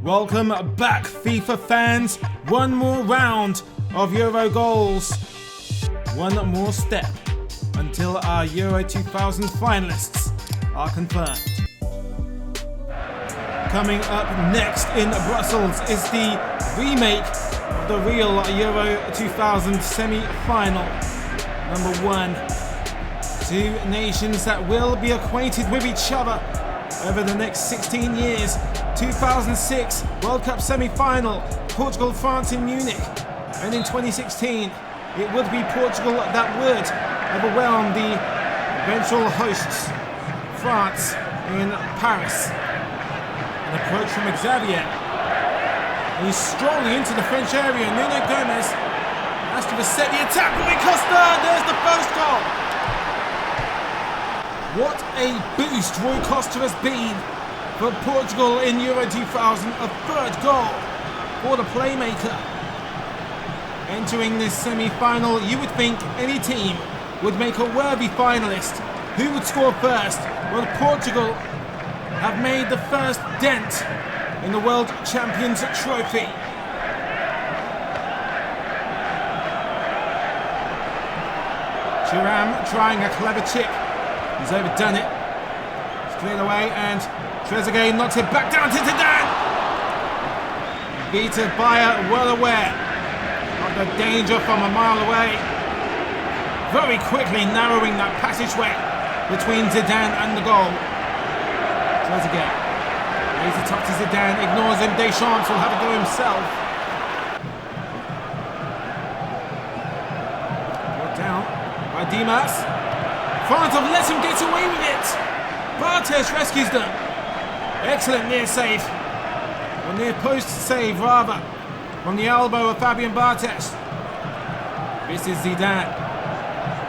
Welcome back, FIFA fans. One more round of Euro goals. One more step until our Euro 2000 finalists are confirmed. Coming up next in Brussels is the remake of the real Euro 2000 semi-final. Number one, two nations that will be acquainted with each other over the next 16 years. 2006 World Cup semi-final, Portugal, France in Munich. And in 2016, it would be Portugal that would overwhelm the eventual hosts, France in Paris. An approach from Xavier. He's strolling into the French area. Nuno Gomes has to reset the attack. Rui Costa, there's the first goal. What a boost Rui Costa has been for Portugal in Euro 2000, a third goal for the playmaker. Entering this semi-final, you would think any team would make a worthy finalist. Who would score first? Well, Portugal have made the first dent in the World Champions Trophy. Thuram trying a clever chip. He's overdone it. It's cleared away and Trezeguet knocks it back down to Zidane. Peter Bayer well aware of the danger from a mile away. Very quickly narrowing that passageway between Zidane and the goal. Trezeguet lays it up to Zidane, ignores him. Deschamps will have a go himself. Brought down by Dimas. France have let him get away with it. Bartes rescues them. Excellent near save. Or near post save rather. From the elbow of Fabien Bartes. This is Zidane.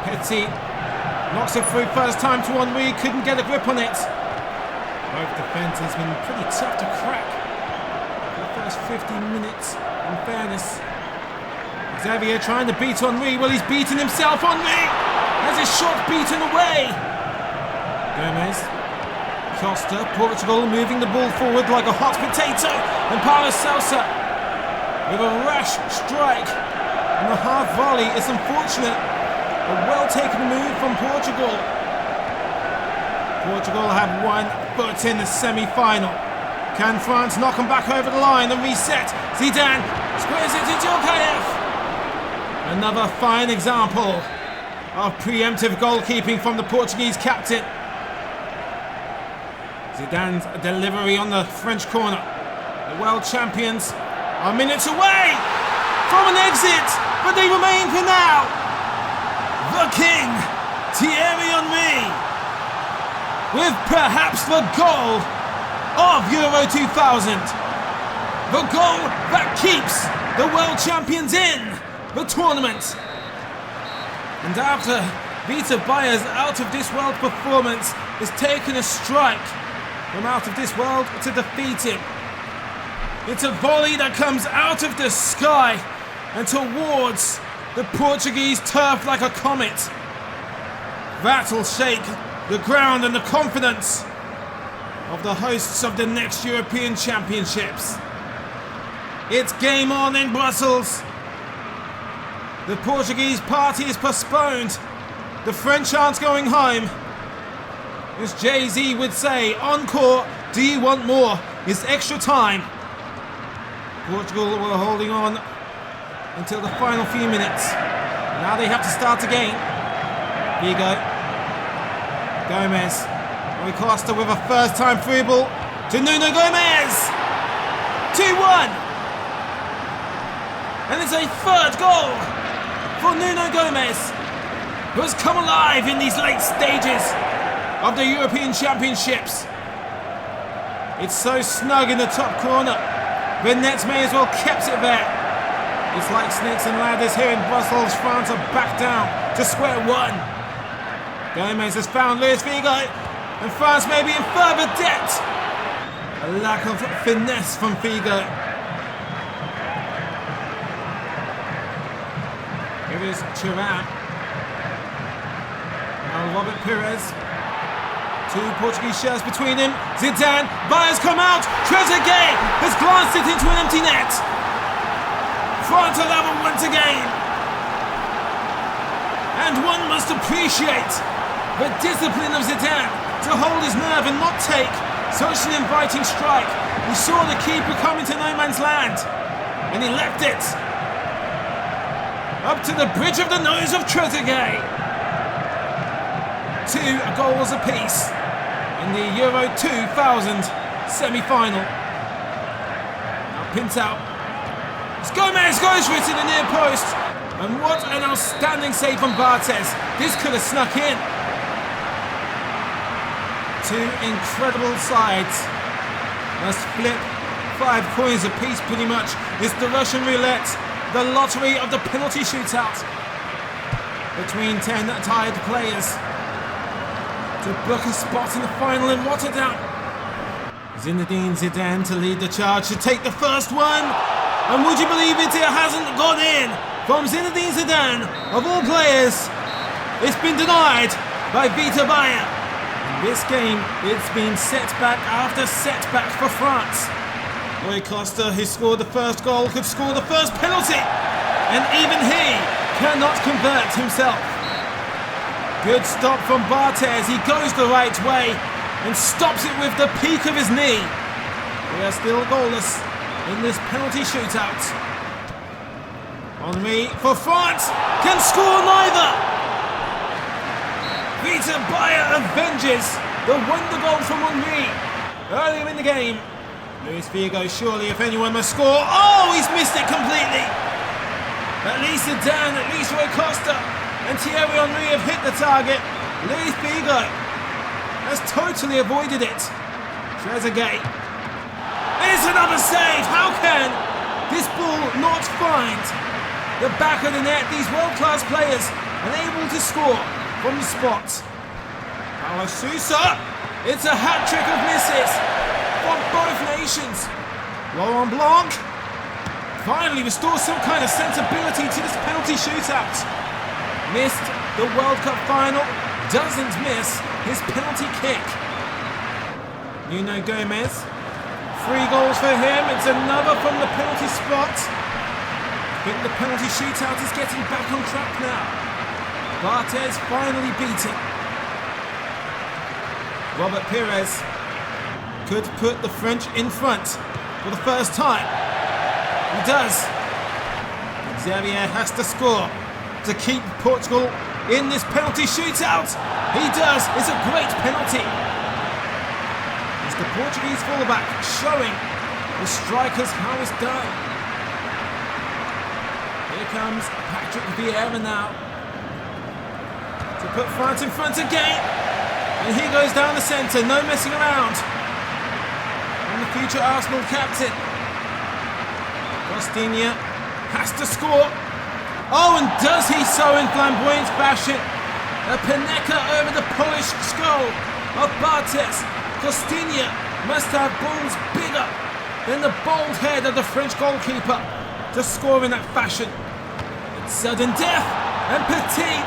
Petit knocks it through first time to Henry. Couldn't get a grip on it. Both defences been pretty tough to crack for the first 15 minutes, in fairness. Xavier trying to beat Henry. Well, he's beaten himself. Henry has his shot beaten away. Gomes. Costa. Portugal moving the ball forward like a hot potato. And Paulo Sousa with a rash strike. And the half volley is unfortunate. A well-taken move from Portugal. Portugal have one foot in the semi-final. Can France knock them back over the line and reset? Zidane squares it to Djorkaeff. Another fine example of preemptive goalkeeping from the Portuguese captain. Zidane's delivery on the French corner. The world champions are minutes away from an exit, but they remain for now. The King, Thierry Henry, with perhaps the goal of Euro 2000. The goal that keeps the world champions in the tournament. And after Peter Bayer's out-of-this-world performance has taken a strike from out of this world to defeat him. It's a volley that comes out of the sky and towards the Portuguese turf like a comet. That'll shake the ground and the confidence of the hosts of the next European Championships. It's game on in Brussels. The Portuguese party is postponed. The French aren't going home. As Jay-Z would say, encore, do you want more? It's extra time. Portugal were holding on until the final few minutes. Now they have to start again. Figo. Gomes. Rui Costa with a first-time free ball to Nuno Gomes. 2-1. And it's a third goal for Nuno Gomes, who has come alive in these late stages of the European Championships. It's so snug in the top corner. The nets may as well kept it there. It's like snakes and ladders here in Brussels. France are back down to square one. Gomes has found Luis Figo, and France may be in further debt. A lack of finesse from Figo. Here is Thuram. Now Robert Pires. Two Portuguese shares between him. Zidane, Bayer's come out. Trezeguet has glanced it into an empty net. France are level once again. And one must appreciate the discipline of Zidane to hold his nerve and not take such an inviting strike. He saw the keeper come into no man's land and he left it up to the bridge of the nose of Trezeguet. 2 goals apiece in the Euro 2000 semi-final. Now Pinto. Gomez goes for it in the near post. And what an outstanding save from Barthez. This could have snuck in. 2 incredible sides must flip 5 coins apiece pretty much. It's the Russian roulette, the lottery of the penalty shootout between 10 tied players to book a spot in the final in Rotterdam. Zinedine Zidane to lead the charge, to take the first one. And would you believe it, it hasn't gone in from Zinedine Zidane, of all players. It's been denied by Vita Bayer. In this game, it's been setback after setback for France. Rui Costa, who scored the first goal, could score the first penalty, and even he cannot convert himself. Good stop from Barthez. He goes the right way and stops it with the peak of his knee. We are still goalless in this penalty shootout. Henry for France can score neither. Vita Bayer avenges the wonder goal from Henry earlier in the game. Luis Figo, surely if anyone must score. Oh, he's missed it completely. At least Zidane, at least Rui Costa and Thierry Henry have hit the target. Luis Figo has totally avoided it. Trezeguet. It's another save. How can this ball not find the back of the net? These world-class players unable to score from the spot. Paulo Sousa. It's a hat-trick of misses from both nations. Laurent Blanc finally restores some kind of sensibility to this penalty shootout. Missed the World Cup final, doesn't miss his penalty kick. Nuno Gomez, 3 goals for him. It's another from the penalty spot. I think the penalty shootout is getting back on track now. Barthez finally beaten. Robert Pires could put the French in front for the first time. He does. Xavier has to score to keep Portugal in this penalty shootout. He does. It's a great penalty. It's the Portuguese fullback showing the strikers how it's done. Here comes Patrick Vieira now to put France in front again. And he goes down the centre, no messing around. And the future Arsenal captain, Costinha, has to score. Oh, and does he so in flamboyant fashion. A Panenka over the polished skull of Barthez. Costinha must have balls bigger than the bald head of the French goalkeeper to score in that fashion. It's sudden death, and Petit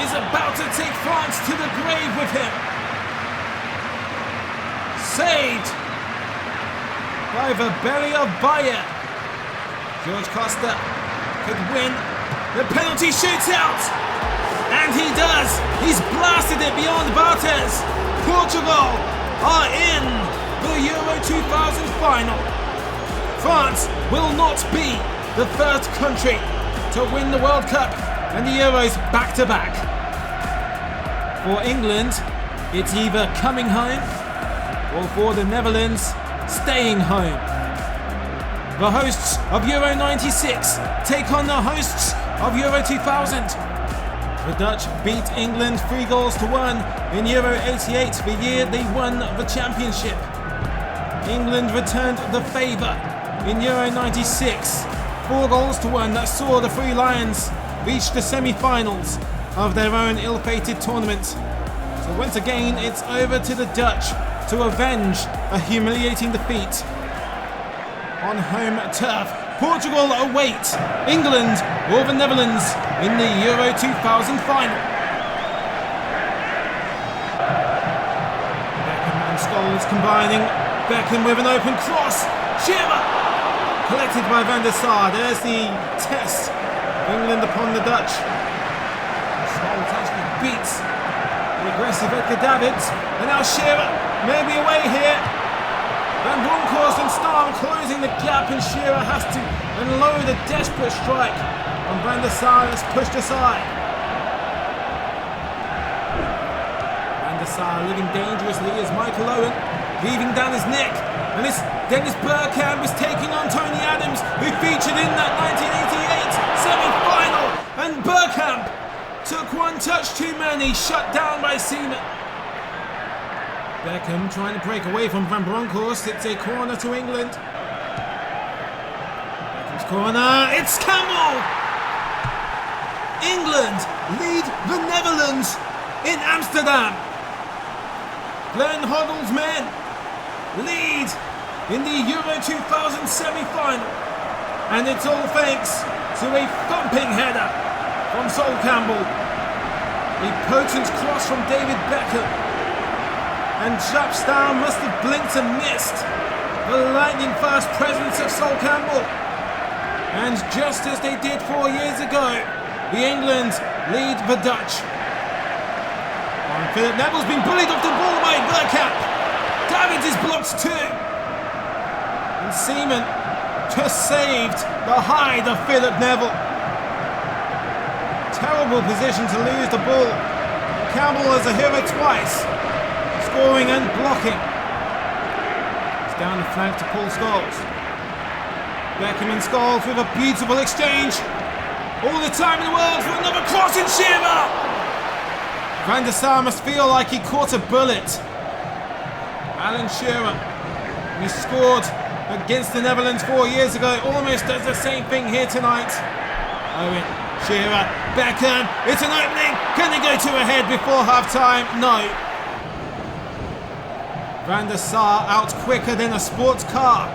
is about to take France to the grave with him. Saved by the belly of Bayer. George Costa could win the penalty shootout. And he does. He's blasted it beyond Barthez. Portugal are in the Euro 2000 final. France will not be the first country to win the World Cup and the Euros back-to-back. For England, it's either coming home or for the Netherlands, staying home. The hosts of Euro 96 take on the hosts of Euro 2000. The Dutch beat England 3 goals to 1 in Euro 88, the year they won the championship. England returned the favour in Euro 96, 4 goals to 1, that saw the Three Lions reach the semi-finals of their own ill-fated tournament. So once again, it's over to the Dutch to avenge a humiliating defeat on home turf. Portugal await England or the Netherlands in the Euro 2000 final. It's combining. Beckham with an open cross. Shearer! Collected by Van der Sar. There's the test of England upon the Dutch. Scholes actually beats the aggressive Edgar Davids. And now Shearer maybe away here. Van Bronckhorst and Starm closing the gap, and Shearer has to unload a desperate strike on Van der Sar that's pushed aside. Van der Sar living dangerously as Michael Owen weaving down his neck, and it's Dennis Bergkamp is taking on Tony Adams, who featured in that 1988 semi-final, and Bergkamp took one touch too many, shut down by Seaman. Beckham trying to break away from Van Bronckhorst. It's a corner to England. Beckham's corner. It's Campbell! England lead the Netherlands in Amsterdam. Glenn Hoddle's men lead in the Euro 2000 semi-final. And it's all thanks to a thumping header from Sol Campbell. A potent cross from David Beckham. And Jaap Stam must have blinked and missed the lightning-fast presence of Sol Campbell. And just as they did 4 years ago, the England lead the Dutch. And Philip Neville's been bullied off the ball by Bergkamp. Davids is blocked too. And Seaman just saved the hide of Philip Neville. Terrible position to lose the ball. Campbell as a hero twice. Scoring and blocking. It's down the flank to Paul Scholes. Beckham and Scholes with a beautiful exchange. All the time in the world for another cross in Shearer. Van der Sar must feel like he caught a bullet. Alan Shearer, he scored against the Netherlands 4 years ago, almost does the same thing here tonight. Owen, Shearer, Beckham, it's an opening. Can they go 2 ahead before half time? No. Van der Sar out quicker than a sports car.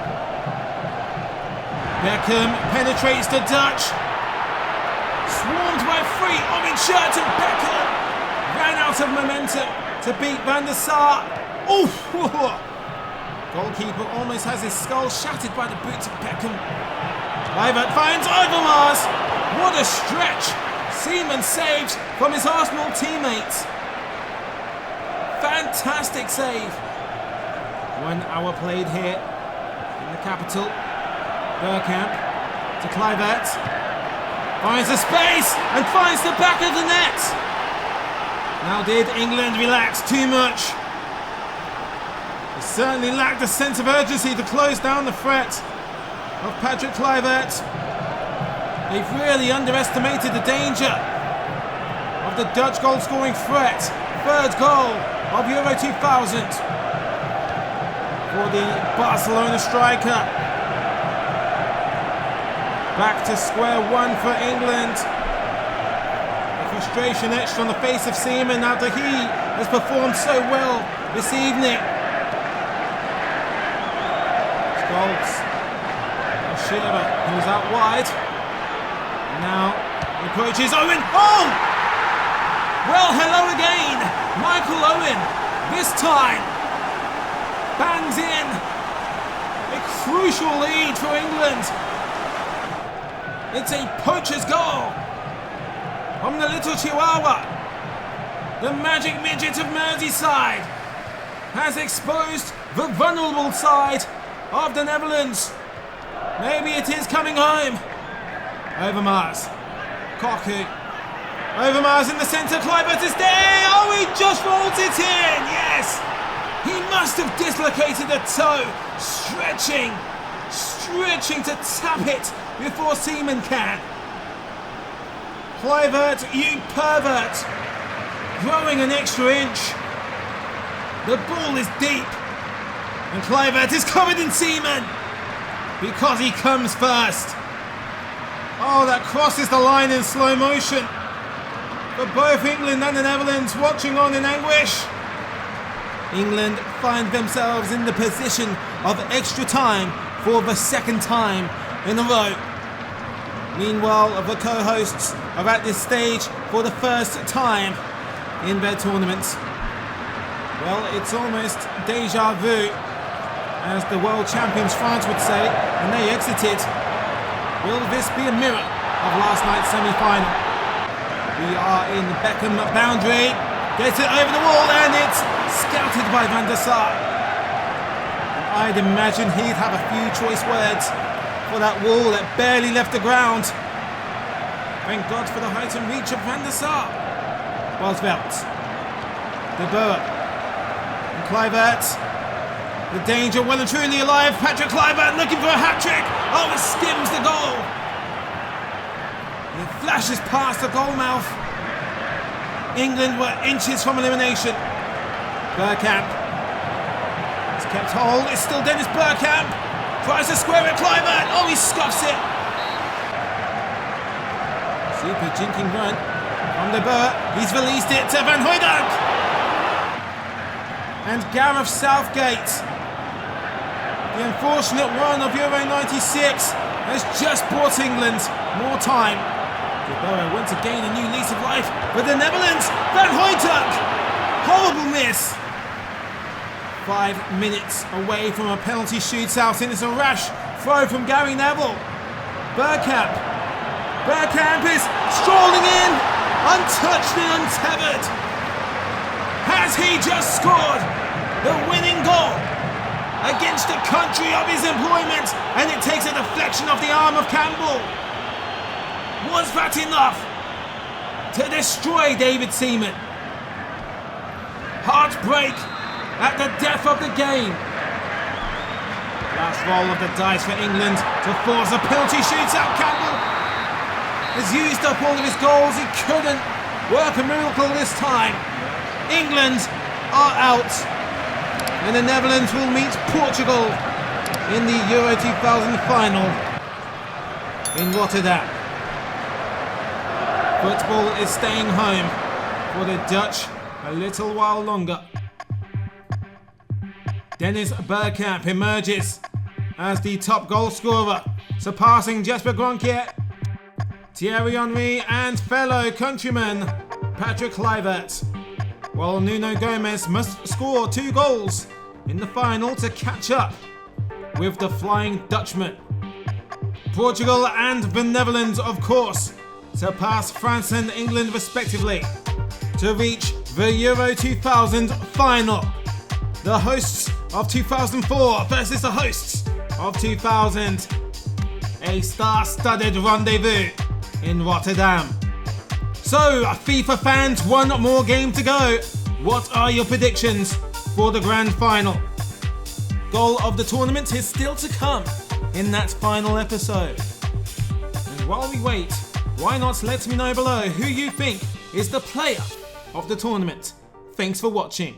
Beckham penetrates the Dutch. Swarmed by 3. Owen Shirt and Beckham ran out of momentum to beat Van der Sar. Oof! Goalkeeper almost has his skull shattered by the boots of Beckham. Kluivert finds Overmars. What a stretch! Seaman saves from his Arsenal teammates. Fantastic save. 1 hour played here in the capital. Bergkamp to Kluivert. Finds the space and finds the back of the net. Now did England relax too much? They certainly lacked a sense of urgency to close down the threat of Patrick Kluivert. They've really underestimated the danger of the Dutch goal-scoring threat. 3rd goal of Euro 2000. For the Barcelona striker. Back to square one for England. The frustration etched on the face of Seaman after he has performed so well this evening. Scholes. Shearer, who's out wide. Now approaches Owen. Oh! Well, hello again. Michael Owen. This time bangs in a crucial lead for England. It's a poacher's goal from the little Chihuahua. The magic midget of Merseyside has exposed the vulnerable side of the Netherlands. Maybe it is coming home. Overmars. Koku. Overmars in the centre. Kluivert is there. Oh, he just rolls it in. Yes. He must have dislocated a toe, stretching to tap it before Seaman can. Kluivert, you pervert, growing an extra inch. The ball is deep, and Kluivert is covered in Seaman because he comes first. Oh, that crosses the line in slow motion. For both England and the Netherlands watching on in anguish. England find themselves in the position of extra time for the 2nd time in a row. Meanwhile, the co-hosts are at this stage for the 1st time in their tournament. Well, it's almost deja vu, as the world champions France would say, and they exited. Will this be a mirror of last night's semi-final? We are in Beckham boundary, gets it over the wall, and it's scouted by Van der Sar. I'd imagine he'd have a few choice words for that wall that barely left the ground. Thank God for the height and reach of Van der Sar. Bosvelt, De Boer, and Kluivert. The danger well and truly alive. Patrick Kluivert looking for a hat-trick. Oh, it skims the goal. It flashes past the goal mouth. England were inches from elimination. Bergkamp. It's kept hold. It's still Dennis Bergkamp. Tries to square it. Kluivert. Oh, he scuffs it. Super jinking run from De Boer. He's released it to Van Hooijdonk. And Gareth Southgate, the unfortunate one of Euro 96, has just brought England more time. De Boer went to gain a new lease of life for the Netherlands. Van Hooijdonk, horrible miss. 5 minutes away from a penalty shootout, and it's a rash throw from Gary Neville. Bergkamp is strolling in, untouched and untethered. Has he just scored the winning goal against the country of his employment, and it takes a deflection off the arm of Campbell? Was that enough to destroy David Seaman? Heartbreak at the death of the game. Last roll of the dice for England to force a penalty shootout. Campbell has used up all of his goals. He couldn't work a miracle this time. England are out, and the Netherlands will meet Portugal in the Euro 2000 final in Rotterdam. Football is staying home for the Dutch a little while longer. Dennis Bergkamp emerges as the top goal scorer, surpassing Jesper Grønkjær, Thierry Henry and fellow countryman Patrick Kluivert, while Nuno Gomes must score 2 goals in the final to catch up with the Flying Dutchman. Portugal and the Netherlands, of course, surpass France and England respectively to reach the Euro 2000 final. The hosts of 2004 versus the hosts of 2000. A star-studded rendezvous in Rotterdam. So, FIFA fans, one more game to go. What are your predictions for the grand final? Goal of the tournament is still to come in that final episode. And while we wait, why not let me know below who you think is the player of the tournament? Thanks for watching.